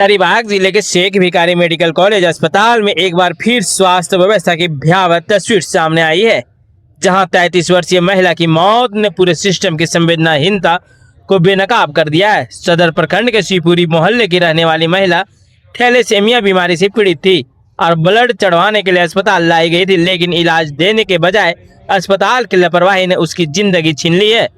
हजारीबाग जिले के Sheikh Bhikhari medical college अस्पताल में एक बार फिर स्वास्थ्य व्यवस्था की भयावह तस्वीर सामने आई है, जहां 33 वर्षीय महिला की मौत ने पूरे सिस्टम की संवेदनाहीनता को बेनकाब कर दिया है। सदर प्रखंड के शिवपुरी मोहल्ले की रहने वाली महिला थैलेसेमिया बीमारी से पीड़ित थी और ब्लड चढ़वाने के लिए अस्पताल लाई गई थी, लेकिन इलाज देने के बजाय अस्पताल की लापरवाही ने उसकी जिंदगी छीन ली है।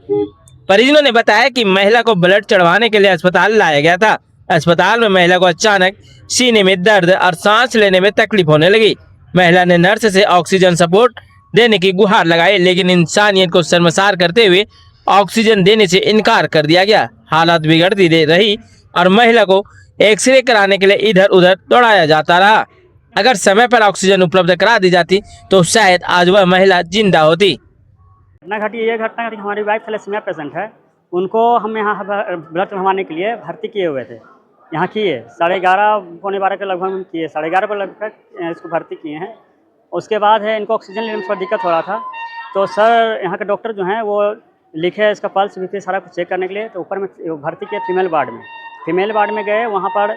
परिजनों ने बताया कि महिला को ब्लड चढ़वाने के लिए अस्पताल लाया गया था। अस्पताल में महिला को अचानक सीने में दर्द और सांस लेने में तकलीफ होने लगी। महिला ने नर्स से ऑक्सीजन सपोर्ट देने की गुहार लगाई, लेकिन इंसानियत को शर्मसार करते हुए ऑक्सीजन देने से इनकार कर दिया गया। हालत बिगड़ती रही और महिला को एक्सरे कराने के लिए इधर उधर दौड़ाया जाता रहा। अगर समय पर ऑक्सीजन उपलब्ध करा दी जाती तो शायद आज वह महिला जिंदा होती। घटना घटी हमारी वाइफ थैलेसीमिया पेशेंट है, उनको हम यहाँ ब्लड चढ़वाने के लिए भर्ती किए हुए थे। यहाँ किए 11:30 पौने 12 के लगभग हम किए, 11:30 पर लगभग इसको भर्ती किए हैं। उसके बाद है इनको ऑक्सीजन लेने में थोड़ा दिक्कत हो रहा था, तो सर यहाँ के डॉक्टर जो हैं वो लिखे इसका पल्स बीपी सारा कुछ चेक करने के लिए, तो ऊपर में भर्ती किया फीमेल वार्ड में। फीमेल वार्ड में गए, वहाँ पर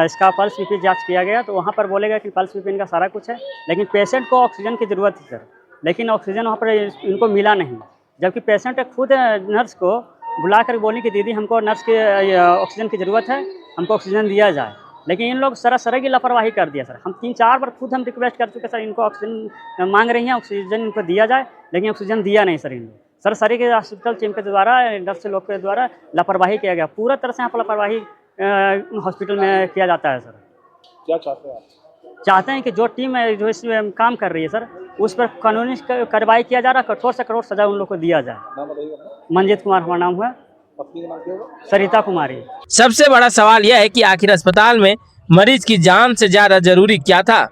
इसका पल्स बीपी जांच किया गया, तो वहाँ पर बोलेगा कि पल्स बीपी इनका सारा कुछ है, लेकिन पेशेंट को ऑक्सीजन की ज़रूरत थी सर, लेकिन ऑक्सीजन वहाँ पर इनको मिला नहीं। जबकि पेशेंट खुद नर्स को बुला कर बोली कि दीदी हमको नर्स के ऑक्सीजन की ज़रूरत है, हमको ऑक्सीजन दिया जाए, लेकिन इन लोग सरासर की लापरवाही कर दिया सर। हम 3-4 बार खुद हम रिक्वेस्ट कर चुके सर, इनको ऑक्सीजन मांग रही हैं, ऑक्सीजन इनको दिया जाए, लेकिन ऑक्सीजन दिया नहीं सर। इन लोग सर के हॉस्पिटल टीम के द्वारा नर्स लोग के द्वारा लापरवाही किया गया, पूरा तरह से यहाँ पर लापरवाही हॉस्पिटल में किया जाता है सर। क्या चाहते हैं आप? चाहते हैं कि जो टीम है जो इसमें काम कर रही है सर, उस पर कानूनी कार्रवाई किया जा रहा है, कठोर से कठोर सजा उन लोग को दिया जाए। नाम बताइए अपना। मंजीत कुमार हमारा नाम है, पत्नी का नाम क्या होगा? सरिता कुमारी। सबसे बड़ा सवाल यह है कि आखिर अस्पताल में मरीज की जान से ज्यादा जरूरी क्या था।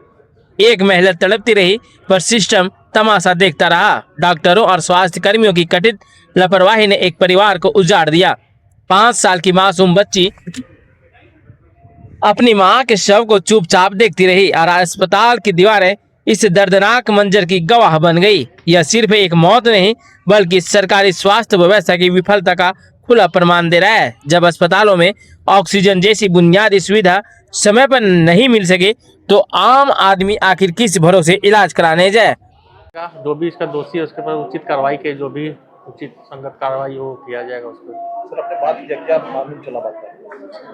एक महिला तड़पती रही पर सिस्टम तमाशा देखता रहा। डॉक्टरों और स्वास्थ्य कर्मियों की कथित लापरवाही ने एक परिवार को उजाड़ दिया। 5 साल की मासूम बच्ची अपनी मां के शव को चुपचाप देखती रही और अस्पताल की दीवारें इस दर्दनाक मंजर की गवाह बन गई। यह सिर्फ एक मौत नहीं बल्कि सरकारी स्वास्थ्य व्यवस्था की विफलता का खुला प्रमाण दे रहा है। जब अस्पतालों में ऑक्सीजन जैसी बुनियादी सुविधा समय पर नहीं मिल सके तो आम आदमी आखिर किस भरोसे इलाज कराने जाए। जो भी इसका दोषी है उसके पर उचित कार्रवाई के, जो भी उचित संगत कार्रवाई हो किया जाएगा उस पर। सर अपने बात कीजिए, क्या मालूम चला बात का?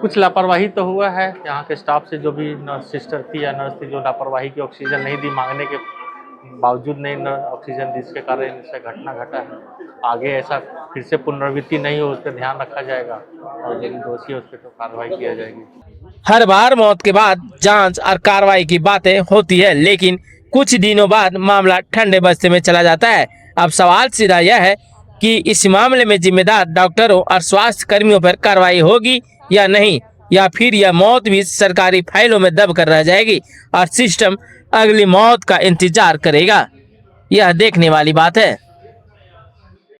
कुछ लापरवाही तो हुआ है यहाँ के स्टाफ से, जो भी नर्स सिस्टर थी या नर्स थी जो लापरवाही की ऑक्सीजन नहीं दी, मांगने के बावजूद नहीं ऑक्सीजन दी, जिसके कारण इससे घटना घटा है। आगे ऐसा फिर से पुनरावृत्ति नहीं हो, उस पर ध्यान रखा जाएगा और जो भी दोषी है उस पर तो कार्रवाई किया जाएगी। हर बार मौत के बाद जांच और कार्रवाई की बातें होती है, लेकिन कुछ दिनों बाद मामला ठंडे बस्ते में चला जाता है। अब सवाल सीधा यह है कि इस मामले में जिम्मेदार डॉक्टरों और स्वास्थ्य कर्मियों पर कार्रवाई होगी या नहीं, या फिर यह मौत भी सरकारी फाइलों में दब कर रह जाएगी और सिस्टम अगली मौत का इंतजार करेगा। यह देखने वाली बात है।